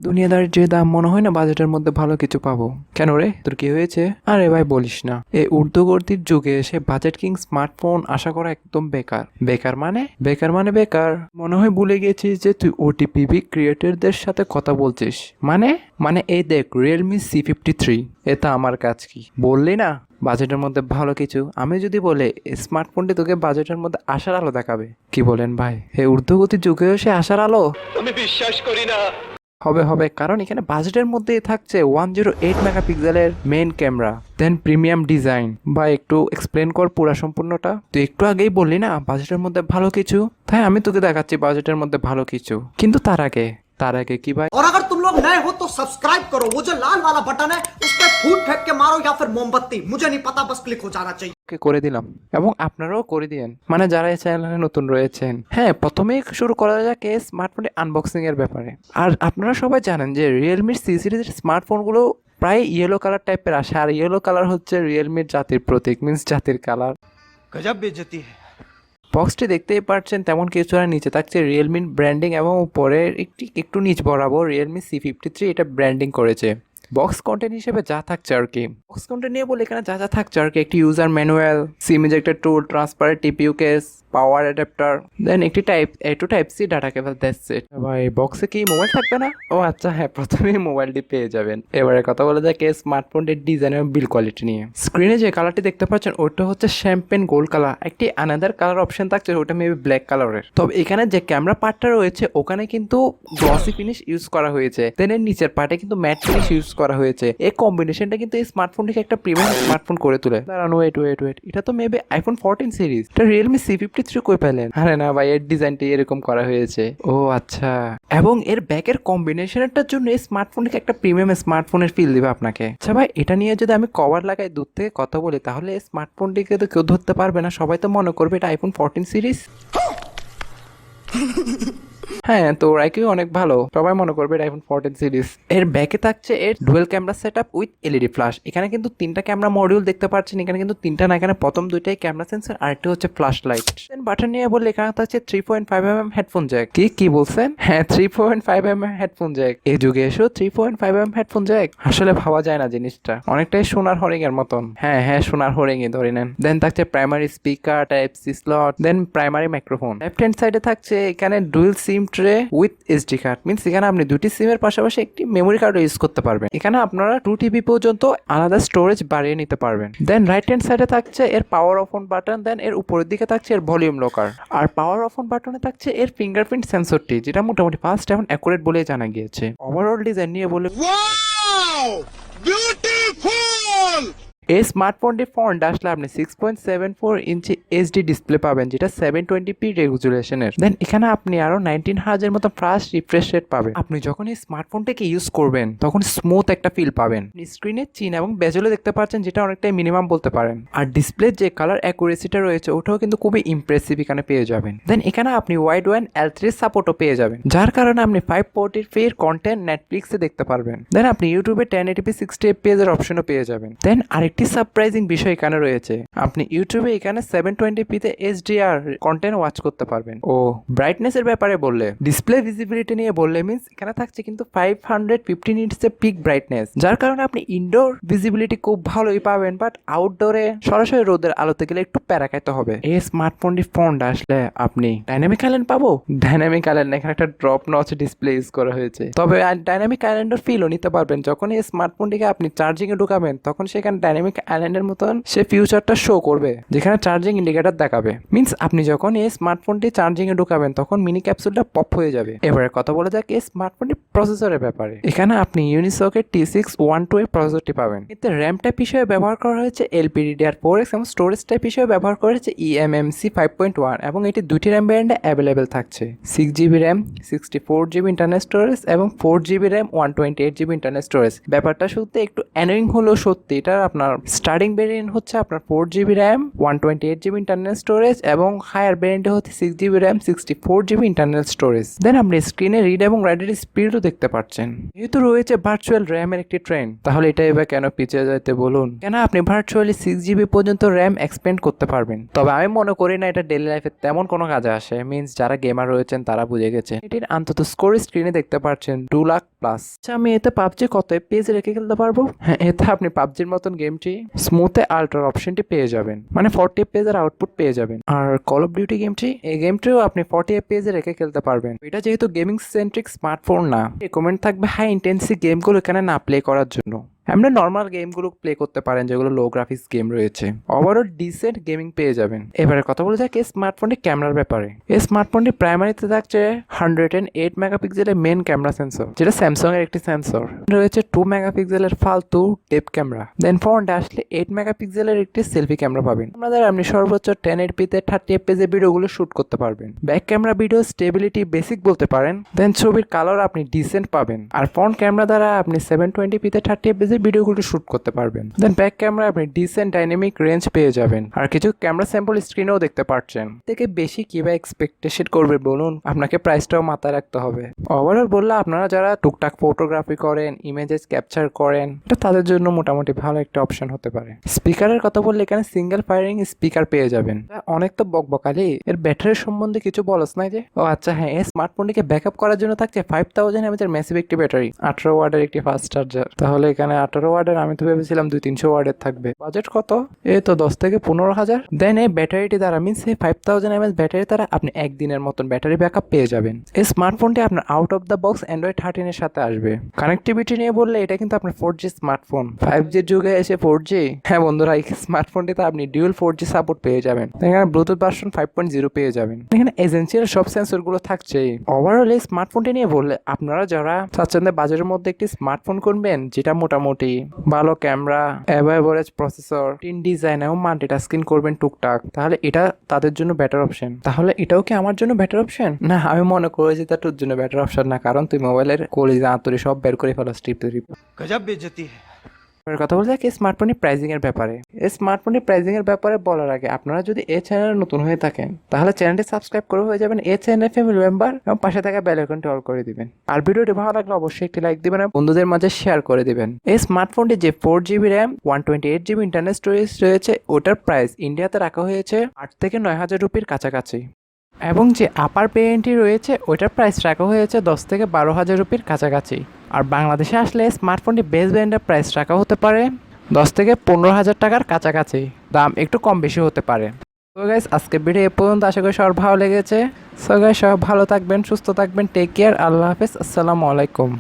দুনিয়াদারির যে দাম মনে হয় না বাজেটের মধ্যে ভালো কিছু পাবো। কেন রে, তোর কি হয়েছে? আরে ভাই বলিস না, এই ঊর্ধ্বগতির যুগে এসে বাজেট কিং স্মার্টফোন আশা করা একদম বেকার। বেকার মনে হয় ভুলে গেছিস যে তুই ওটিপি ক্রিয়েটরদের সাথে কথা বলছিস। মানে মানে এই দেখ, রিয়েলমি C53, এটা আমার কাজ কি বললি না বাজেটের মধ্যে ভালো কিছু। আমি যদি বলে স্মার্টফোনটি তোকে বাজেটের মধ্যে আশার আলো দেখাবে, কি বলেন ভাই? এই ঊর্ধ্বগতির যুগেও সে আশার আলো? আমি বিশ্বাস করি না। হবে কারণ এখানে বাজেটের মধ্যেই থাকছে 108 মেগাপিক্সেলের মেইন ক্যামেরা, দেন প্রিমিয়াম ডিজাইন। বা একটু এক্সপ্লেন কর পুরা সম্পূর্ণটা। তুই একটু আগেই বললি না বাজেটের মধ্যে ভালো কিছু, তাই আমি তোকে দেখাচ্ছি বাজেটের মধ্যে ভালো কিছু। কিন্তু তার আগে কি ভাই? और अगर तुम लोग नए हो तो सब्सक्राइब करो, वो जो लाल वाला बटन है उस पर फूट फेंक के मारो या फिर मोमबत्ती, मुझे नहीं पता, बस क्लिक हो जाना चाहिए। করে দিলাম এবং আপনারাও করে দিয়েন, মানে যারা এই চ্যানেলে নতুন রয়েছেন। হ্যাঁ, প্রথমেই শুরু করা যাক এই স্মার্টফোনের আনবক্সিং এর ব্যাপারে। আর আপনারা সবাই জানেন যে রিয়েলমির সি সিরিজের স্মার্টফোনগুলো প্রায় ইয়েলো কালার টাইপের আসে, আর ইয়েলো কালার হচ্ছে রিয়েলমির জাতির প্রতীক, মিন্স জাতির কালার। গজব বেইজ্জতি है। বক্সটি দেখতেই পাচ্ছেন তেমন কিছু আর, নিচে থাকছে রিয়েলমির ব্র্যান্ডিং এবং উপরে একটু নিচ বরাবর রিয়েলমি C53 এটা ব্র্যান্ডিং করেছে। বক্স কন্টেন্ট হিসেবে যা থাকছে আর কি, বক্স কন্টেন্ট নিয়ে বলে এখানে যা থাকছে আর কি, একটি user manual, SIM ejector tool, transparent TPU case, power adapter, then একটি type C data cable, that's it. ভাই বক্সে কি মোবাইল থাকবে না? ও আচ্ছা হ্যাঁ, প্রথমেই মোবাইলটি পেয়ে যাবেন। এবারে কথা বলা যাক এই স্মার্টফোনটির ডিজাইন এবং বিল কোয়ালিটি নিয়ে। স্ক্রিনে যে কালারটি দেখতে পাচ্ছেন ওটা হচ্ছে শ্যাম্পেন গোল্ড কালার। একটি আনাদার কালার অপশন থাকছে, ওটা মেবি ব্ল্যাক কালারের। তবে এখানে যে ক্যামেরা পার্টটা রয়েছে ওখানে কিন্তু গ্লসি ফিনিশ ইউজ করা হয়েছে, দেন এর নিচের পার্টে কিন্তু ম্যাট ফিনিশ ইউজ করা হয়েছে। এই কম্বিনেশনটা কিন্তু এই স্মার্টফোনটিকে একটা প্রিমিয়াম স্মার্টফোন করে তোলে। দাঁড়ান, ওয়েট, এটা তো মেবি আইফোন 14 সিরিজ। এটা রিয়েলমি C53 কই পেলেন? আরে না ভাই, এর ডিজাইনটা এরকম করা হয়েছে। ও আচ্ছা, এবং এর ব্যাকের কম্বিনেশনটার জন্য এই স্মার্টফোনটিকে একটা প্রিমিয়াম স্মার্টফোনের ফিল দিবে আপনাকে। আচ্ছা ভাই, এটা নিয়ে যদি আমি কভার লাগাই দূর থেকে কথা বলি তাহলে এই স্মার্টফোনটিকে তো কেউ ধরতে পারবে না, সবাই তো মনে করবে এটা আইফোন 14 সিরিজ। হ্যাঁ, তো রাইকিউ অনেক ভালো, সবাই মনে করবে এটা আইফোন 14 সিরিজ। এর ব্যাকে থাকছে এর dual camera setup with LED flash. এখানে কিন্তু তিনটা ক্যামেরা মডিউল দেখতে পাচ্ছেন, এখানে কিন্তু তিনটা না, এখানে প্রথম দুইটাই ক্যামেরা সেন্সর আর একটা হচ্ছে ফ্ল্যাশ লাইট। দেন বাটন নিয়ে বললে এখানে থাকছে 3.5mm হেডফোন জ্যাক। কি বলছেন? হ্যাঁ, 3.5mm হেডফোন জ্যাক। এই যুগে এসো 3.5mm হেডফোন জ্যাক, আসলে ভাবা যায় না জিনিসটা, অনেকটাই সোনার হরিং এর মতন। হ্যাঁ, সোনার হরিংই ধরে নেন। দেন থাকছে primary speaker, type C slot, then primary microphone. Left hand সাইডে থাকছে এখানে dual SIM tray with SD card, means এখানে আপনি দুটি সিমের পাশাপাশি একটি মেমোরি কার্ড ইউজ করতে পারবেন। এখানে আপনারা 2TB পর্যন্ত আলাদা স্টোরেজ বাড়িয়ে নিতে পারবেন। দেন রাইট হ্যান্ড সাইডে থাকছে এর power off on button, then এর উপরের দিকে থাকছে এর ভলিউম লকার। আর পাওয়ার অফ অন বাটনে থাকছে এর ফিঙ্গারপ্রিন্ট সেন্সরটি, যেটা মোটামুটি ফাস্ট এবং অ্যাকুরেট বলেই জানা গিয়েছে। ওভারঅল ডিজাইন নিয়ে বলে এই স্মার্টফোনটি ফ্রন্ট আসলে আপনি 6.74 ইঞ্চি এইচডি ডিসপ্লে পাবেন, যেটা 720p রেজুলেশনের। দেন এখানে আপনি আরো 19 হার্জের মতো ফাস্ট রিফ্রেশ রেট পাবেন। আপনি যখন এই স্মার্টফোনটাকে ইউজ করবেন তখন স্মুথ একটা ফিল পাবেন। স্ক্রিনে চিন এবং বেজেলে দেখতে পাচ্ছেন, যেটা অনেকটাই মিনিমাম বলতে পারেন। আর ডিসপ্লের যে কালার অ্যাকুরেসিটা রয়েছে ওটাও কিন্তু খুবই ইমপ্রেসিভ এখানে পেয়ে যাবেন। দেন এখানে আপনি ওয়াইড ওয়ান L3 সাপোর্টও পেয়ে যাবেন, যার কারণে আপনি 540p কন্টেন্ট নেটফ্লিক্সে দেখতে পারবেন। দেন আপনি ইউটিউবে 1080p 60fps এর অপশনও পেয়ে যাবেন। দেন আরেকটি সারপ্রাইজিং বিষয় এখানে রয়েছে, আপনি ইউটিউবে এখানে 720p তে HDR কন্টেন্ট ওয়াচ করতে পারবেন। ও ব্রাইটনেস এর ব্যাপারে বললে, ডিসপ্লে ভিজিবিলিটি নিয়ে বললে, মিন্স এখানে থাকছে কিন্তু 550 নিটস এর পিক ব্রাইটনেস, যার কারণে আপনি ইনডোর ভিজিবিলিটি খুব ভালোই পাবেন, বাট আউটডোরে সরাসরি রোদের আলোতে গেলে একটু প্যারা খাইতে হবে। এই স্মার্টফোনটি ফ্রন্ট আসলে আপনি ডাইনামিক আইল্যান্ড পাবো। ডাইনামিক আইল্যান্ড এখানে একটা ড্রপ নচ ডিসপ্লে ইউজ করা হয়েছে, তবে ডাইনামিক আইল্যান্ডের ফিলও নিতে পারবেন। যখন এই স্মার্টফোনটিকে আপনি চার্জিং এ ঢুকাবেন তখন সেখানে ডাইনামিক আইল্যান্ডের মতন সে ফিউচারটা শো করবে, যেখানে চার্জিং ইন্ডিকেটর দেখাবে। মিন্স আপনি যখন এই স্মার্টফোনটি চার্জিং এ ঢুকাবেন তখন মিনি ক্যাপসুলটা পপ হয়ে যাবে। এবারে কথা বলা যাক এই স্মার্টফোনটি প্রসেসরের ব্যাপারে। এখানে আপনি ইউনিসকের T612 এর প্রসেসরটি পাবেন। এতে র্যাম টাইপ হিসেবে ব্যবহার করা হয়েছে LPDDR4X এবং স্টোরেজ টাইপ হিসেবে ব্যবহার করা হয়েছে eMMC 5.1 এবং এটি দুটি র্যাম ভ্যারিয়েন্টে অ্যাভেলেবেল থাকছে। 6GB RAM, 64GB internal storage এবং 4GB RAM, 128GB internal storage. ব্যাপারটা সত্যি একটু অ্যানোয়িং হলেও সত্যি, এটা আপনার স্টার্টিং ভ্যারিয়েন্ট হচ্ছে আপনার 4GB RAM, 128GB internal storage এবং হায়ার ভ্যারিয়েন্টে হচ্ছে 6GB RAM, 64GB internal storage. দেন আপনি স্ক্রিনে রিড এবং রাইটের স্পিডও দেখতে পাচ্ছেন। যেহেতু রয়েছে ভার্চুয়াল র্যামের একটি ট্রেন্ড, তাহলে এটা এবার কেন পিছিয়ে যেতে বলুন? কেন আপনি ভার্চুয়ালি 6GB পর্যন্ত র্যাম এক্সপেন্ড করতে পারবেন। তবে আমি মনে করি না এটা ডেইলি লাইফে তেমন কোনো কাজে আসে, মিন্স যারা গেমার রয়েছেন তারা বুঝে গেছে। এটির অন্তত স্কোর স্ক্রিনে দেখতে পাচ্ছেন প্লাস। আচ্ছা, আমি এতে পাবজি কত এফপিএস রেখে খেলতে পারবো? হ্যাঁ, এতে আপনি পাবজির মতন গেমটি স্মুথে আল্ট্রা অপশনটি পেয়ে যাবেন, মানে 40 এফপিএস এর আউটপুট পেয়ে যাবেন। আর কল অফ ডিউটি গেমটি, এই গেমটিও আপনি 40 এফপিএস এ রেখে খেলতে পারবেন। এটা যেহেতু গেমিং সেন্ট্রিক স্মার্টফোন না, রেকমেন্ড থাকবে হাই ইন্টেন্সি গেমগুলো এখানে না প্লে করার জন্য। আপনি নর্মাল গেমগুলো প্লে করতে পারেন যেগুলো লো গ্রাফিক্স গেম রয়েছে। ওভারঅল ডিসেন্ট গেমিং পেয়ে যাবেন। এবারে কথা বলা যাক এই স্মার্টফোনটি ক্যামেরার ব্যাপারে। এই স্মার্টফোনটি প্রাইমারিতে থাকছে 108 মেগাপিক্সেলের মেন ক্যামেরা সেন্সর, যেটা স্যামসাং এর একটি সেন্সর। রয়েছে 2 মেগাপিক্সেলের ফালতু ডেপ ক্যামেরা। দেন ফ্রন্টে আসলে 8 মেগাপিক্সেলের একটি সেলফি ক্যামেরা পাবেন। আপনাদের আপনি সর্বোচ্চ 1080p তে 30 fps এর ভিডিওগুলো শুট করতে পারবেন। Back camera video stability basic বলতে পারেন। দেন ছবির কালার আপনি ডিসেন্ট পাবেন। আর ফ্রন্ট ক্যামেরা দ্বারা আপনি 720p তে 30 fps ভিডিওগুলো শুট করতে পারবেন। দেন ব্যাক ক্যামেরা আপনি ডিসেন্ট ডাইনামিক রেঞ্জ পেয়ে যাবেন। আর কিছু ক্যামেরা স্যাম্পল স্ক্রিনেও দেখতে পাচ্ছেন। থেকে বেশি কিভাবে এক্সপেকটেশন করবে বলুন, আপনাকে প্রাইসটাও মাথায় রাখতে হবে। ওভারঅল বললে আপনারা যারা টুকটাক ফটোগ্রাফি করেন, ইমেজেস ক্যাপচার করেন, এটা তাদের জন্য মোটামুটি ভালো একটা অপশন হতে পারে। স্পিকারের কথা বললে এখানে সিঙ্গেল ফায়ারিং স্পিকার পেয়ে যাবেন। অনেক তো বকবকালি, এর ব্যাটারির সম্বন্ধে কিছু বলস নাই যে? ও আচ্ছা হ্যাঁ, এই স্মার্টফোনটিকে ব্যাকআপ করার জন্য থাকছে 5000 mAh ম্যাসিভ একটি ব্যাটারি, 18 ওয়াটের একটি ফাস্ট চার্জার। তাহলে এখানে 18 ওয়াটের, আমি তো ভেবেছিলাম 200-300 ওয়াটের থাকবে। বাজেট কত? এই তো 10 থেকে 15,000। দেন এই ব্যাটারিটি দ্বারা মিনস এই 5000 mAh ব্যাটারি দ্বারা আপনি একদিনের মতন ব্যাটারি ব্যাকআপ পেয়ে যাবেন। এই স্মার্টফোনটি আপনার out of the box Android 13 এর সাথে আসবে। কানেক্টিভিটি নিয়ে বললে এটা কিন্তু আপনার 4G স্মার্টফোন। 5G যুগে এসে 4G? হ্যাঁ বন্ধুরা, এই স্মার্টফোনটিতে আপনি ডিউয়াল 4G সাপোর্ট পেয়ে যাবেন। এখানে ব্লুটুথ ভার্সন 5.0 পেয়ে যাবেন। এখানে এজেন্সির সব সেন্সর গুলো থাকছে। ওভারঅল এই স্মার্টফোনটি নিয়ে বললে আপনারা যারা চাচ্ছেন বাজারের মধ্যে একটি স্মার্টফোন কিনবেন যেটা মোটামুটি ভালো camera, average processor, tin design এবং মাল্টিটাস্কিং করবেন টুকটাক, তাহলে এটা তাদের জন্য বেটার অপশন। তাহলে এটাও কি আমার জন্য বেটার অপশন? না, আমি মনে করি যে এটা তোর জন্য বেটার অপশন না, কারণ তুই মোবাইলের কলিজা আঁতরি সব বের করে ফেলো স্ট্রিপ। गजब बेइज्जती है। কথা বলতে কি স্মার্টফোনের প্রাইসিং এর ব্যাপারে। এই স্মার্টফোনের প্রাইসিং এর ব্যাপারে বলার আগে আপনারা যদি এই চ্যানেলে নতুন হয়ে থাকেন তাহলে চ্যানেলটি সাবস্ক্রাইব করে হয়ে যাবেন এই চ্যানেলের ফ্যামিলি মেম্বার এবং পাশে থাকা বেল আইকনটি অল করে দিবেন। আর ভিডিওটি ভালো লাগলে অবশ্যই একটি লাইক দিবেন এবং বন্ধুদের মাঝে শেয়ার করে দিবেন। এই স্মার্টফোনটি যে 4GB RAM 128GB internal storage রয়েছে, ওটার প্রাইস ইন্ডিয়াতে রাখা হয়েছে 8 থেকে 9,000 রুপির কাছাকাছি। এবং যে আপার ভেরিয়েন্টটি রয়েছে ওইটার প্রাইস রাখা হয়েছে 10 থেকে 12,000 রুপির কাছাকাছি। আর বাংলাদেশে আসলে স্মার্টফোনটি বেস ভ্যারিয়েন্টের প্রাইস রাখা হতে পারে 10 থেকে 15,000 টাকার কাছাকাছি। দাম একটু কম বেশি হতে পারে। তো গাইস, আজকে ভিডিও এ পর্যন্ত। আশা করি সবার ভালো লেগেছে। সো গাইস, সবাই ভালো থাকবেন, সুস্থ থাকবেন। Take care. আল্লাহ হাফেজ। আসসালামু আলাইকুম।